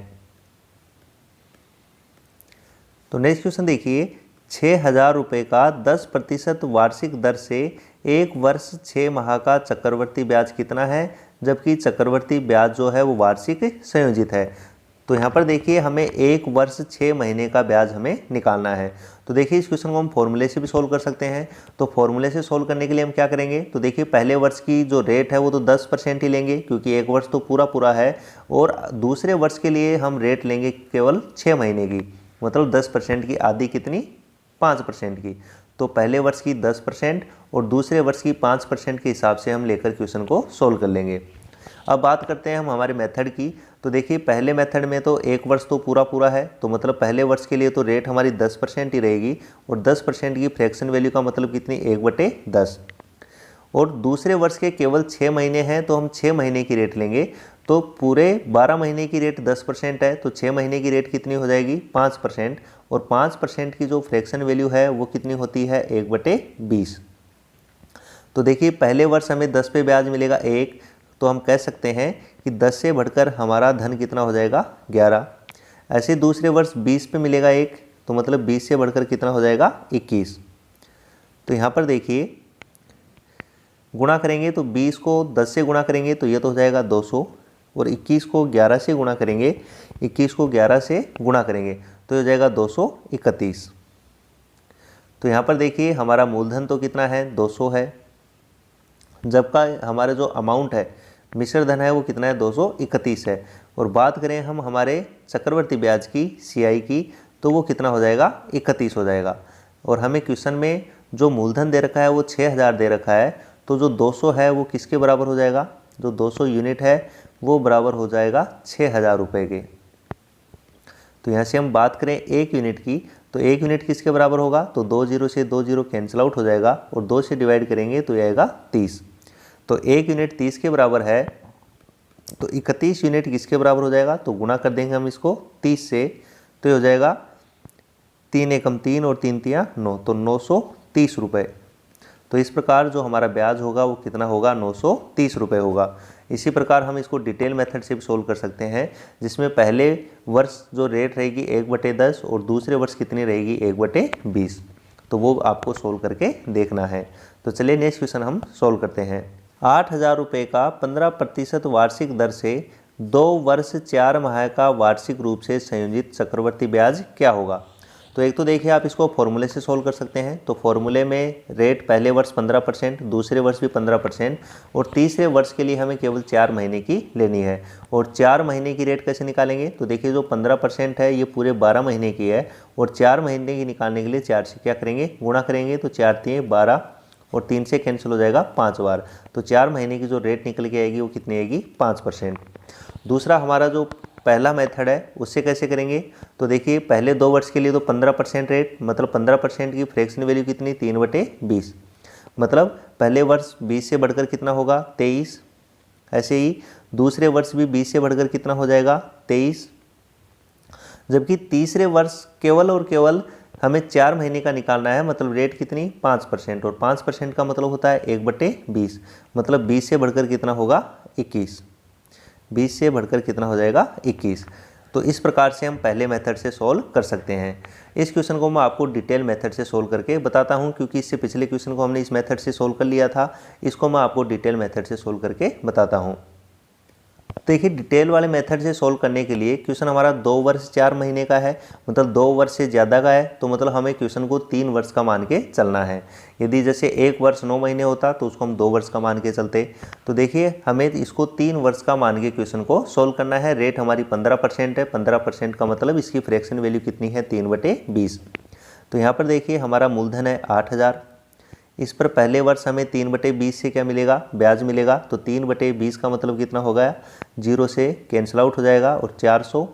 तो नेक्स्ट क्वेश्चन देखिए, 6,000 रुपये का 10% वार्षिक दर से 1 वर्ष 6 माह का चक्रवर्ती ब्याज कितना है, जबकि चक्रवर्ती ब्याज जो है वो वार्षिक संयोजित है। तो यहाँ पर देखिए हमें 1 वर्ष 6 महीने का ब्याज हमें निकालना है। तो देखिए इस क्वेश्चन को हम फॉर्मूले से भी सोल्व कर सकते हैं। तो फॉर्मूले से सोल्व करने के लिए हम क्या करेंगे, तो देखिए पहले वर्ष की जो रेट है वो तो 10% ही लेंगे, क्योंकि 1 वर्ष तो पूरा है, और दूसरे वर्ष के लिए हम रेट लेंगे केवल 6 महीने की, मतलब 10% की आधी कितनी, 5% की। तो पहले वर्ष की 10% और दूसरे वर्ष की 5% के हिसाब से हम लेकर क्वेश्चन को सोल्व कर लेंगे। अब बात करते हैं हम हमारे मेथड की। तो देखिए पहले मेथड में तो 1 वर्ष तो पूरा है, तो मतलब पहले वर्ष के लिए तो रेट हमारी 10% ही रहेगी, और 10% की फ्रैक्शन वैल्यू का मतलब कितनी, 1/10। और दूसरे वर्ष के केवल 6 महीने हैं, तो हम 6 महीने की रेट लेंगे। तो पूरे 12 महीने की रेट 10% है, तो 6 महीने की रेट कितनी हो जाएगी, 5%, और 5% की जो फ्रैक्शन वैल्यू है वो कितनी होती है, 1/20। तो देखिए पहले वर्ष हमें 10 पे ब्याज मिलेगा 1, तो हम कह सकते हैं कि 10 से बढ़कर हमारा धन कितना हो जाएगा, 11। ऐसे दूसरे वर्ष 20 पे मिलेगा 1, तो मतलब 20 से बढ़कर कितना हो जाएगा, 21। तो यहाँ पर देखिए गुणा करेंगे तो 20 को 10 से गुणा करेंगे तो ये तो हो जाएगा 200, और 21 को 11 से गुणा करेंगे, 21 को 11 से गुणा करेंगे तो हो जाएगा 231। तो यहाँ पर देखिए हमारा मूलधन तो कितना है, 200 है, जबकि हमारा जो अमाउंट है, मिश्र धन है, वो कितना है, 231 है। और बात करें हम हमारे चक्रवर्ती ब्याज की, CI की, तो वो कितना हो जाएगा, 31 हो जाएगा। और हमें क्वेश्चन में जो मूलधन दे रखा है वो 6,000 दे रखा है, तो जो 200 है वो किसके बराबर हो जाएगा, जो 200 यूनिट है वो बराबर हो जाएगा 6,000 रुपये के। तो यहाँ से हम बात करें 1 यूनिट की, तो 1 यूनिट किसके बराबर होगा, तो 2 0 से 2 0 कैंसिल आउट हो जाएगा, और 2 से डिवाइड करेंगे तो आएगा 30। तो 1 यूनिट 30 के बराबर है, तो 31 यूनिट किसके बराबर हो जाएगा, तो गुणा कर देंगे हम इसको 30 से, तो ये हो जाएगा 3 एकम 3 और 3 तिया 9, तो 930 रुपये। तो इस प्रकार जो हमारा ब्याज होगा वो कितना होगा, 930 रुपये होगा। इसी प्रकार हम इसको डिटेल मेथड से भी सोल्व कर सकते हैं, जिसमें पहले वर्ष जो रेट रहेगी 1/10 और दूसरे वर्ष कितनी रहेगी, 1/20। तो वो आपको सोल्व करके देखना है। तो चलिए नेक्स्ट क्वेश्चन हम सोल्व करते हैं। 8,000 रुपये का 15% वार्षिक दर से 2 वर्ष 4 माह का वार्षिक रूप से संयोजित चक्रवर्ती ब्याज क्या होगा। तो एक तो देखिए आप इसको फॉर्मूले से सोल्व कर सकते हैं। तो फॉर्मूले में रेट पहले वर्ष 15%, दूसरे वर्ष भी 15%, और तीसरे वर्ष के लिए हमें केवल 4 महीने की लेनी है। और 4 महीने की रेट कैसे निकालेंगे, तो देखिए जो 15% है ये पूरे 12 महीने की है, और 4 महीने की निकालने के लिए 4 से क्या करेंगे, गुणा करेंगे, तो 4 3 12, और 3 से कैंसिल हो जाएगा 5 बार। तो 4 महीने की जो रेट निकल के आएगी वो कितनी आएगी, 5%। दूसरा हमारा जो पहला मेथड है उससे कैसे करेंगे, तो देखिए पहले 2 वर्ष के लिए तो 15% रेट, मतलब 15% की फ्रैक्शन वैल्यू कितनी, 3/20, मतलब पहले वर्ष 20 से बढ़कर कितना होगा, 23। ऐसे ही दूसरे वर्ष भी 20 से बढ़कर कितना हो जाएगा, 23। जबकि तीसरे वर्ष केवल और केवल हमें 4 महीने का निकालना है, मतलब रेट कितनी, 5%, और 5% का मतलब होता है 1/20, मतलब 20 से बढ़कर कितना होगा, 21। 20 से बढ़कर कितना हो जाएगा, 21। तो इस प्रकार से हम पहले मेथड से सोल्व कर सकते हैं। इस क्वेश्चन को मैं आपको डिटेल मेथड से सोल्व करके बताता हूं, क्योंकि इससे पिछले क्वेश्चन को हमने इस मेथड से सोल्व कर लिया था। इसको मैं आपको डिटेल मेथड से सोल्व करके बताता हूं। देखिए डिटेल वाले मेथड से सोल्व करने के लिए क्वेश्चन हमारा 2 वर्ष 4 महीने का है, मतलब 2 वर्ष से ज़्यादा का है, तो मतलब हमें क्वेश्चन को 3 वर्ष का मान के चलना है। यदि जैसे 1 वर्ष 9 महीने होता तो उसको हम 2 वर्ष का मान के चलते। तो देखिए हमें इसको 3 वर्ष का मान के क्वेश्चन को सोल्व करना है। रेट हमारी 15% है, 15% का मतलब इसकी फ्रैक्शन वैल्यू कितनी है, 3/20। तो यहाँ पर देखिए हमारा मूलधन है 8,000। इस पर पहले वर्ष हमें 3/20 से क्या मिलेगा, ब्याज मिलेगा। तो 3/20 का मतलब कितना होगा, 0 से कैंसिल आउट हो जाएगा, और 400,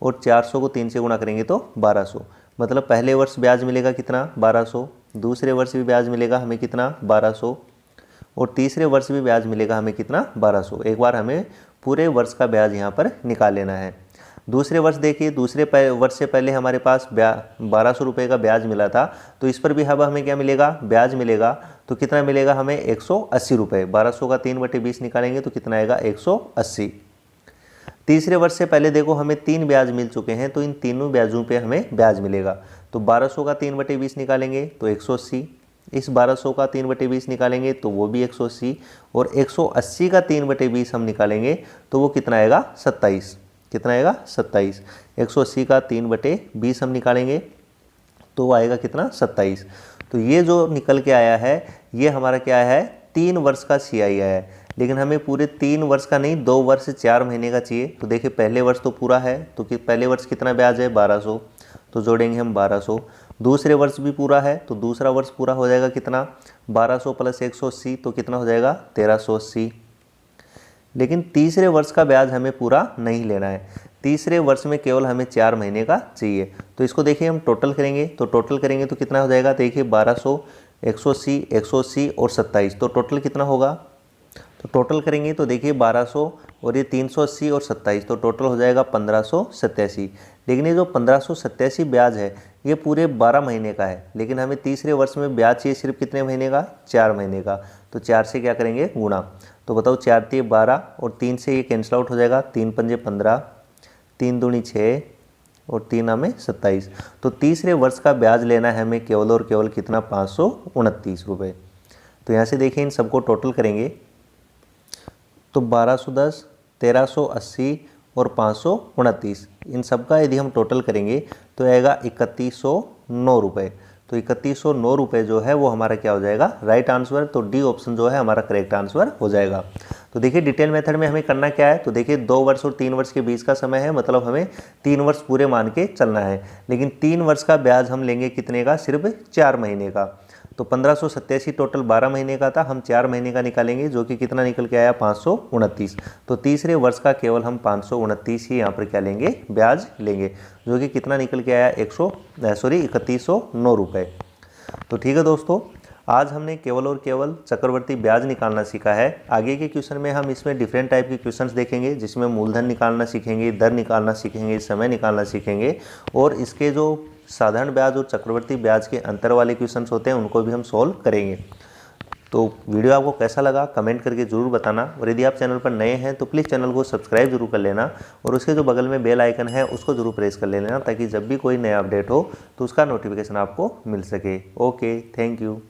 और 400 को 3 से गुणा करेंगे तो 1200, मतलब पहले वर्ष ब्याज मिलेगा कितना, 1200। दूसरे वर्ष भी ब्याज मिलेगा हमें कितना, 1200, और तीसरे वर्ष भी ब्याज मिलेगा हमें कितना, 1200। एक बार हमें पूरे वर्ष का ब्याज यहाँ पर निकाल लेना है। दूसरे वर्ष देखिए, दूसरे वर्ष से पहले हमारे पास 1200 रुपये का ब्याज मिला था, तो इस पर भी अब हमें क्या मिलेगा, ब्याज मिलेगा। तो कितना मिलेगा हमें, 180 रुपये। 1200 का 3/20 निकालेंगे तो कितना आएगा, 180। तीसरे वर्ष से पहले देखो हमें 3 ब्याज मिल चुके हैं, तो इन तीनों ब्याजों पे हमें ब्याज मिलेगा। तो 1200 का 3/20 निकालेंगे तो 180, इस 1200 का 3/20 निकालेंगे तो वो भी 180, और 180 का 3/20 हम निकालेंगे तो वो कितना आएगा 27। कितना आएगा 27। 180 का 3/20 हम निकालेंगे तो वो आएगा कितना 27। तो ये जो निकल के आया है ये हमारा क्या है 3 वर्ष का CI आया है, लेकिन हमें पूरे 3 वर्ष का नहीं 2 वर्ष 4 महीने का चाहिए। तो देखिए पहले वर्ष तो पूरा है, तो कि पहले वर्ष कितना ब्याज है 1200, तो जोड़ेंगे हम 1200। दूसरे वर्ष भी पूरा है तो दूसरा वर्ष पूरा हो जाएगा कितना 1200 + 180, तो कितना हो जाएगा 1380। लेकिन तीसरे वर्ष का ब्याज हमें पूरा नहीं लेना है, तीसरे वर्ष में केवल हमें 4 महीने का चाहिए। तो इसको देखिए हम टोटल करेंगे, तो टोटल करेंगे तो कितना हो जाएगा, देखिए 1200, 180, 180 और 27, तो टोटल कितना होगा। तो टोटल करेंगे तो देखिए 1200 और ये 380 और 27, तो टोटल हो जाएगा 1587। लेकिन ये जो 1587 ब्याज है ये पूरे 12 महीने का है, लेकिन हमें तीसरे वर्ष में ब्याज चाहिए सिर्फ कितने महीने का 4 महीने का। तो 4 से क्या करेंगे गुणा, तो बताओ 4 × 12 और 3 से ये कैंसिल आउट हो जाएगा, 3 × 5 = 15, 3 दूनी 6 और 3 में 27। तो तीसरे वर्ष का ब्याज लेना है हमें केवल और केवल कितना 529 रुपये। तो यहाँ से देखिए इन सबको टोटल करेंगे तो 1210, 1380 और 529, इन सब का यदि हम टोटल करेंगे तो आएगा 3109 रुपये। तो 3109 रुपये जो है वो हमारा क्या हो जाएगा राइट आंसर। तो डी ऑप्शन जो है हमारा करेक्ट आंसर हो जाएगा। तो देखिए डिटेल मेथड में हमें करना क्या है, तो देखिए 2 वर्ष और 3 वर्ष के बीच का समय है, मतलब हमें 3 वर्ष पूरे मान के चलना है, लेकिन 3 वर्ष का ब्याज हम लेंगे कितने का सिर्फ 4 महीने का। तो 1587 टोटल 12 महीने का था, हम 4 महीने का निकालेंगे जो कि कितना निकल के आया 529। तो तीसरे वर्ष का केवल हम 529 ही यहाँ पर क्या लेंगे ब्याज लेंगे, जो कि कितना निकल के आया 3109 रुपये। तो ठीक है दोस्तों, आज हमने केवल और केवल चक्रवर्ती ब्याज निकालना सीखा है। आगे के क्वेश्चन में हम इसमें डिफरेंट टाइप के क्वेश्चंस देखेंगे, जिसमें मूलधन निकालना सीखेंगे, दर निकालना सीखेंगे, समय निकालना सीखेंगे, और इसके जो साधारण ब्याज और चक्रवर्ती ब्याज के अंतर वाले क्वेश्चंस होते हैं उनको भी हम सॉल्व करेंगे। तो वीडियो आपको कैसा लगा कमेंट करके ज़रूर बताना, और यदि आप चैनल पर नए हैं तो प्लीज़ चैनल को सब्सक्राइब जरूर कर लेना, और उसके जो बगल में बेल आइकन है उसको जरूर प्रेस कर लेना, ताकि जब भी कोई नया अपडेट हो तो उसका नोटिफिकेशन आपको मिल सके। Okay, thank you.